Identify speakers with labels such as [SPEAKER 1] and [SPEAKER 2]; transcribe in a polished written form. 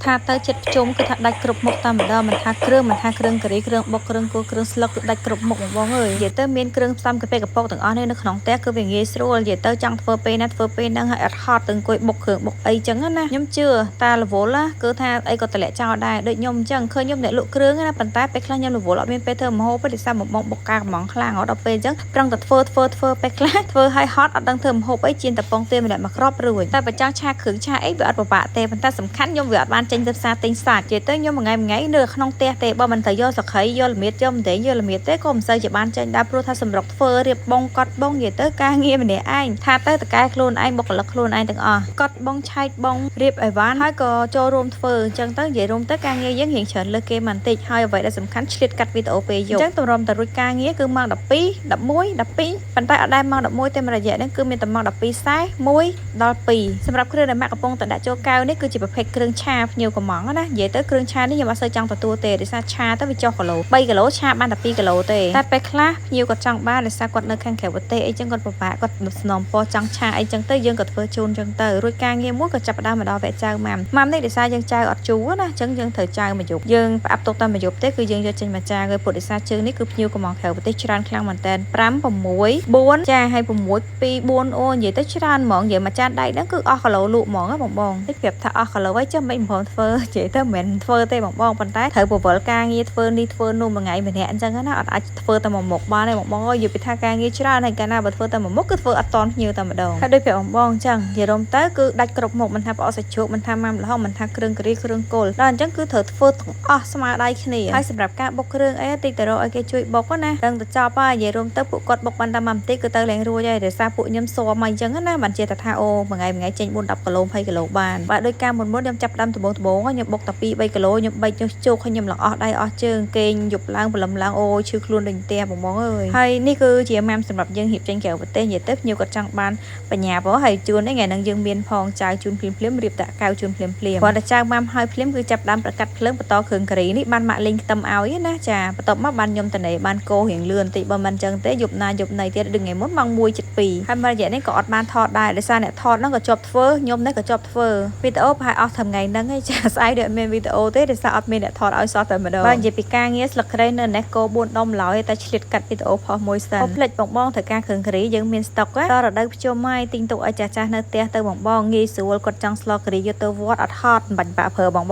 [SPEAKER 1] ថាទៅចិត្តជុំគឺថាដាច់គ្រប់មុខតែម្ដងមិនថាគ្រឿងការីគ្រឿងបុកគ្រឿងគោគ្រឿងស្លឹកគឺដាច់គ្រប់មុខបងអើយនិយាយទៅមានគ្រឿងផ្សំកាហ្វេកប៉ុកទាំងអស់នេះនៅក្នុងផ្ទះគឺវាងាយស្រួលនិយាយទៅចង់ធ្វើពេលណាធ្វើពេលហ្នឹងហើយអត់ហត់ទៅអង្គុយបុកគ្រឿងបុកអីចឹងណាខ្ញុំជឿតារវល់ណាគឺថាអីក៏តម្លាក់ចោលដែរដូចខ្ញុំអញ្ចឹងឃើញខ្ញុំអ្នកលក់គ្រឿងណាប៉ុន្តែពេលខ្លះខ្ញុំរវល់អត់មានពេលធ្វើម្ហូបទេដោយសារមកបងបុកកាកំងខ្លាំងអត់ដល់ពេលអញ្ចឹងប្រឹងតែធ្វើពេលខ្លះធ្វើឲ្យហត់អត់ដឹងធ្វើម្ហូបអីជៀនតែពងទាម្នាក់មកគ្រាប់រួចតែបើចង់ឆាគ្រឿងឆាអីវាអត់ពិបាកទេប៉ុន្តែសំខាន់ខ្ញុំវាអត់បានចេញទៅផ្សារទិញសាច់និយាយទៅខ្ញុំមួយថ្ងៃនៅក្នុងផ្ទះទេបើមិនទៅយកសក្រីយកល្មៀតយកម្ទេសយកល្មៀតទេក៏មិនសូវជាបានចេញដែរព្រោះថាសម្រុកធ្វើរៀបបងកត់បងនិយាយទៅការងារម្នាក់ឯងថាទៅតកែខ្លួនឯងបុគ្គលិកខ្លួនឯងទាំងអស់កត់បងឆែកបងរៀបអីវ៉ាន់ហើយក៏ចូលរួមធ្វើអញ្ចឹងទៅនិយាយរួមទៅការងារយើងរៀងច្រើនលើគេបន្តិចហើយអ្វីដែលសំខាន់ឆ្លៀតកាត់វីដេអូពេលយកអញ្ចឹងតម្រុំតែរួចការងារគឺម៉ោង12 11 12ប៉ុន្តែអត់ដែរម៉ោង11ទេមួយរយៈនេះគឺមានតែម៉ោង12:40 1ដល់2សម្រាប់គ្រឿងដែលម៉ាក់កំពុងតែដាក់ចូលកែវនេះគឺជាប្រភេទគ្រឿងឆាភ្ញៀវកំងណានិយាយទៅគ្រឿងឆានេះខ្ញុំអត់សូវចង់ទទួលទេដោយសារឆាទៅវាចុះគីឡូ3គីឡូឆាបានតែ2គីឡូទេតែពេលខ្លះភ្ញៀវគាត់ចង់បានដោយសារគាត់នៅខាងក្រៅប្រទេសអីចឹងគាត់ពិបាកគាត់ស្នំពោះចង់ឆាអីចឹងទៅយើងក៏ធ្វើជូនចឹងទៅរួចការងារមួយក៏ចាប់ផ្ដើមមកដល់វគ្គចៅម៉ាំនេះដោយសារយើងចៅអត់ជូរណាចឹងយើងត្រូវចៅមកយប់យើងផ្អាប់ទុកតែមកយប់ទេគឺយើងយកចេញមកចាហើយពុទ្ធដោយសារជើងនេះគឺភ្ញៀវកំងក្រៅប្រទេសច្រើនខ្លាំងមែនតើ5 6 4ចាហើយ6 2 4អូនិយាយទៅច្រើនហ្មងនិយាយមកចានដៃហ្នឹងគឺអស់គីឡូលក់ហ្មងបងតិចប្រាប់ថាអស់គីឡូអីចឹងមិនព្រមធ្វើនិយាយទៅមិនមែនធ្វើទេបងប៉ុន្តែត្រូវពវល់ការងារធ្វើនេះធ្វើនោះមួយថ្ងៃម្នាក់អញ្ចឹងណាអត់អាចធ្វើតែមួយមុខបានទេបងនិយាយពីថាការងារច្រើនហើយកាលណាបើធ្វើតែមួយមុខគឺធ្វើអត់តន់ភ្ញៀវតែម្ដងហើយដូចប្រាប់បងអញ្ចឹងនិយាយរំទៅគឺដាច់គ្រប់មុខមិនថាផ្អកសាច់ជ្រូកមិនថាម៉ាំល្ហុងមិនថាគ្រឿងការីគ្រឿងគល់ដល់អញ្ចឹងគឺត្រូវធ្វើទាំងអស់ស្មើដៃគ្នាហើយសម្រាប់ការបុកគ្រឿងអីតិចទៅរកឲ្យគេជួយបុកណាដឹងទៅចប់ហើយនិយាយរំទៅពួកគាត់បុកបានតែមួយបន្តិចគឺទៅឡើងរួចហើយដោយសារពួកខ្ញុំសួរមកអញ្ចឹងណាបានជាថាអូមួយថ្ងៃចេញ4 10គីឡូ20គីឡូបានបើដោយការមុនខ្ញុំចាប់ដើមដំបូងខ្ញុំបុកតែ2 3គីឡូខ្ញុំបេកជោគខ្ញុំឡើងអស់ដៃអស់ជើងគេងយប់ឡើងព្រលឹមឡើងអូឈឺខ្លួនដូចផ្ទះបងអើយហើយនេះគឺជាម៉ាំសម្រាប់យើងរៀបចេញក្រៅប្រទេសនិយាយទៅភ្ញៀវគាត់ចង់បានបញ្ញាផងហើយជួនថ្ងៃហ្នឹងយើងមានផងចៅជូនភ្លាមរៀបដាក់កៅជូនភ្លាមគាត់តែចៅម៉ាំហើយភ្លាមគឺចាប់ដើមប្រកាត់ភ្លើងបន្តគ្រឿងការីនេះបានម៉ាក់លេងខ្ទឹមឲ្យណាចាបន្ទាប់មកបានខ្ញុំតនេបានកោរៀងលឿនតិចបើមិនអញ្ចឹងទេយប់ណាយប់ណៃទៀតដូចថ្ងៃមុនម៉ោង 1:72ហើយមករយៈនេះក៏អត់បានថតដែរដោយសារអ្នកថតហ្នឹងក៏ជាប់ធ្វើខ្ញុំនេះក៏ជាប់ធ្វើវីដេអូប្រហែលអស់ថ្ងៃហ្នឹងឯងចាស្អែកដូចអត់មានវីដេអូទេដោយសារអត់មានអ្នកថតឲ្យសោះតែម្ដងបើនិយាយពីការងារស្លឹកគ្រៃនៅនេះគោ4ដុំឡើយតែឆ្លៀតកាត់វីដេអូផុសមួយសិនផ្លេចបងត្រូវការគ្រឿងការីយើងមានស្តុកតរដូវភ្ជុំហើយទិញទុកឲ្យចាស់ៗនៅផ្ទះទៅបងងាយស្រួលគាត់ចង់ស្លការីយកទៅវត្តអត់ហត់មិនបាច់បាក់ព្រើបង